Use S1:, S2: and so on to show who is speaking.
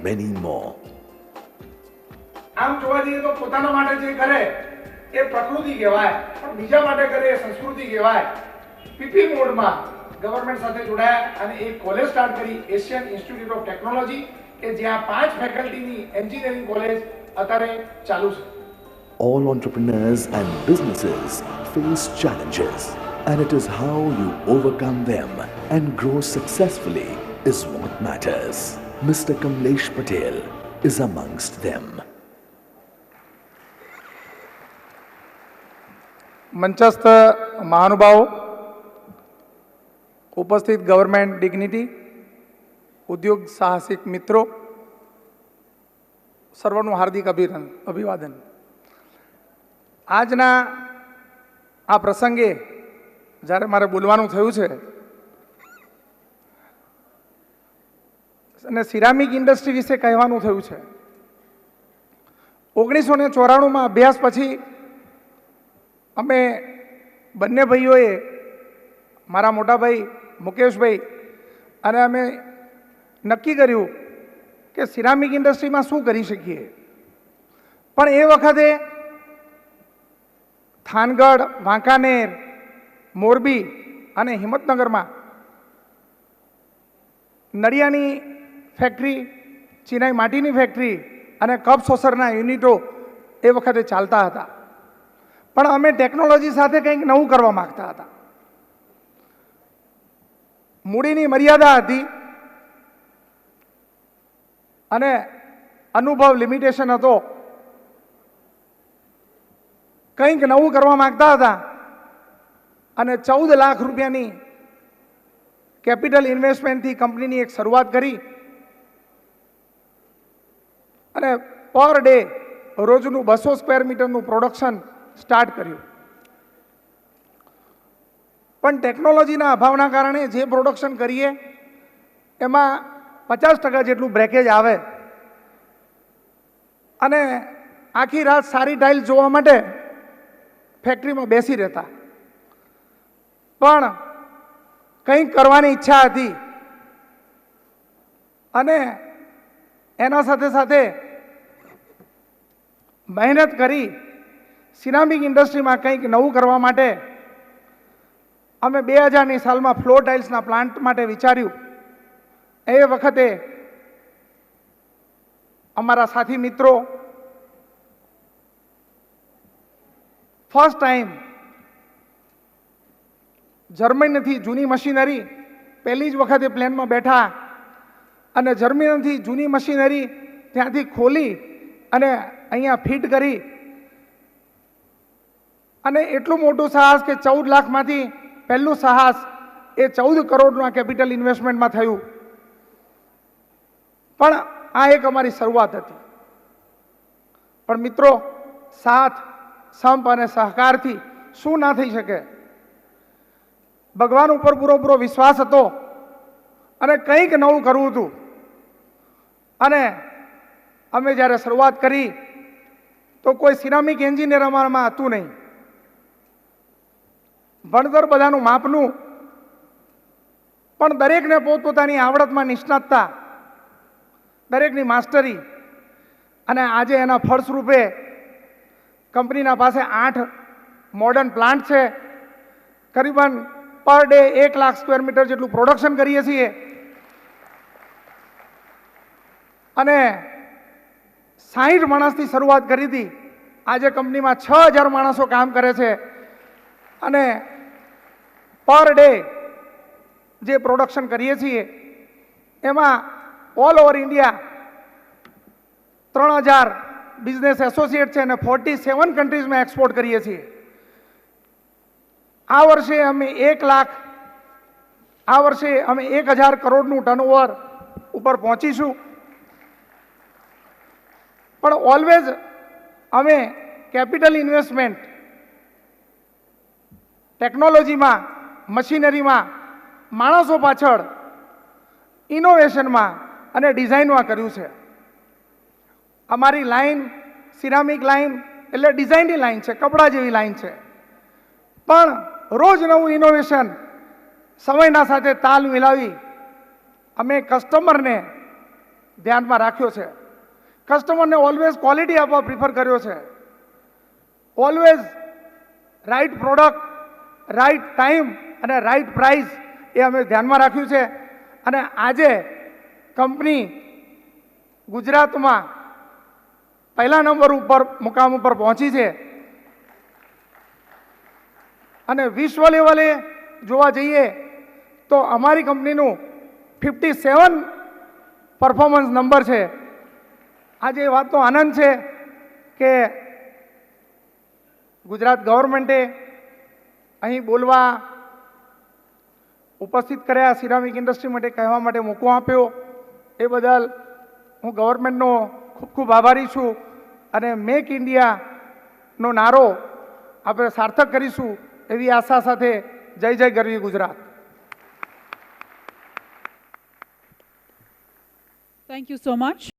S1: many more.
S2: આમ જોવા જઈએ તો પોતાના માટે જે કરે એ પ્રકૃતિ કહેવાય, પણ બીજા માટે કરે એ સંસ્કૃતિ કહેવાય. પીપી મોડમાં ગવર્નમેન્ટ સાથે જોડાયા અને એક કોલેજ સ્ટાર્ટ કરી, એશિયન ઇન્સ્ટિટ્યૂટ ઓફ ટેકનોલોજી, કે જ્યાં 5 ફેકલ્ટીની એન્જિનિયરિંગ કોલેજ અત્યારે ચાલુ છે.
S1: All entrepreneurs and businesses face challenges, and it is how you overcome them and grow successfully is what matters. Mr. Kamlesh Patel is amongst them.
S2: મંચસ્થ મહાનુભાવો, ઉપસ્થિત government dignity, ઉદ્યોગ સાહસિક મિત્રો, સર્વનું હાર્દિક અભિવાદન. આજના આ પ્રસંગે જ્યારે મારે બોલવાનું થયું છે અને સિરામિક ઇન્ડસ્ટ્રી વિશે કહેવાનું થયું છે. 1994માં અભ્યાસ પછી અમે બંને ભાઈઓએ, મારા મોટા ભાઈ મુકેશભાઈ અને અમે નક્કી કર્યું કે સિરામિક ઇન્ડસ્ટ્રીમાં શું કરી શકીએ. પણ એ વખતે થાનગઢ, વાંકાનેર, મોરબી અને હિંમતનગરમાં નળિયાની ફેક્ટરી, ચિનાઈ માટીની ફેક્ટરી અને કપ સોસરના યુનિટો એ વખતે ચાલતા હતા. પણ અમે ટેકનોલોજી સાથે કંઈક નવું કરવા માંગતા હતા. મૂડીની મર્યાદા હતી અને અનુભવ લિમિટેશન હતો. કંઈક નવું કરવા માંગતા હતા અને 14 લાખ રૂપિયાની કેપિટલ ઇન્વેસ્ટમેન્ટથી કંપનીની એક શરૂઆત કરી અને પર ડે રોજનું 200 સ્ક્વેર મીટરનું પ્રોડક્શન સ્ટાર્ટ કર્યું. પણ ટેકનોલોજીના અભાવના કારણે જે પ્રોડક્શન કરીએ એમાં 50% જેટલું બ્રેકેજ આવે અને આખી રાત સારી ટાઇલ જોવા માટે ફેક્ટરીમાં બેસી રહેતા. પણ કંઈક કરવાની ઈચ્છા હતી અને એના સાથે સાથે મહેનત કરી સિરામિક ઇન્ડસ્ટ્રીમાં કંઈક નવું કરવા માટે અમે 2000ની સાલમાં ફ્લોર ટાઇલ્સના પ્લાન્ટ માટે વિચાર્યું. એ વખતે અમારા સાથી મિત્રો ફર્સ્ટ ટાઈમ જર્મનીથી જૂની મશીનરી પહેલી જ વખતે પ્લેનમાં બેઠા અને જર્મનીથી જૂની મશીનરી ત્યાંથી ખોલી અને અહીંયા ફિટ કરી અને એટલું મોટું સાહસ કે 14 લાખમાંથી પહેલું સાહસ એ 14 કરોડના કેપિટલ ઇન્વેસ્ટમેન્ટમાં થયું. પણ આ એક અમારી શરૂઆત હતી. પણ મિત્રો, સાથ, સંપ અને સહકારથી શું ના થઈ શકે. ભગવાન ઉપર પૂરો વિશ્વાસ હતો અને કંઈક નવું કરવું હતું. અને અમે જ્યારે શરૂઆત કરી તો કોઈ સિરામિક એન્જિનિયર અમારામાં હતું નહીં. ભણતર બધાનું માપનું, પણ દરેકને પોતપોતાની આવડતમાં નિષ્ણાતતા, દરેકની માસ્ટરી. અને આજે એના ફળસ્વરૂપે કંપનીના પાસે 8 મોડર્ન પ્લાન્ટ છે. કરીબન per day 1 lakh square metre જેટલું પ્રોડક્શન કરીએ છીએ અને 60 માણસથી શરૂઆત કરી હતી. આજે કંપનીમાં 6000 માણસો કામ કરે છે અને પર ડે જે પ્રોડક્શન કરીએ છીએ એમાં all over India 3000 business associate છે અને 47 કન્ટ્રીઝમાં એક્સપોર્ટ કરીએ છીએ. આ વર્ષે અમે 1000 કરોડનું ટર્નઓવર ઉપર પહોંચીશું. પણ ઓલવેઝ અમે કેપિટલ ઇન્વેસ્ટમેન્ટ ટેકનોલોજીમાં, મશીનરીમાં, માણસો પાછળ, ઇનોવેશનમાં અને ડિઝાઇનમાં કર્યું છે. અમારી લાઈન સિરામિક લાઈન એટલે ડિઝાઇનની લાઈન છે, કપડા જેવી લાઈન છે. પણ રોજ નવું ધ્યાનમાં રાખ્યો છે. કસ્ટમરને ઓલવેઝ ક્વોલિટી આપવા પ્રિફર કર્યો છે. Always right product, right time અને રાઈટ પ્રાઇસ એ અમે ધ્યાનમાં રાખ્યું છે. અને આજે કંપની ગુજરાતમાં પહેલા નંબર ઉપર મુકામ ઉપર પહોંચી છે. અને વિશ્વ લેવલે જોવા જઈએ તો અમારી કંપનીનું 57 પરફોર્મન્સ નંબર છે. આજે એ વાતનો આનંદ છે કે ગુજરાત ગવર્મેન્ટે અહીં બોલવા ઉપસ્થિત કર્યા, સિરામિક ઇન્ડસ્ટ્રી માટે કહેવા માટે મોકો આપ્યો, એ બદલ હું ગવર્મેન્ટનો ખૂબ ખૂબ આભારી છું. અને મેક ઇન્ડિયાનો નારો આપણે સાર્થક કરીશું એવી આશા સાથે જય જય ગરવી Gujarat.
S3: Thank you so much.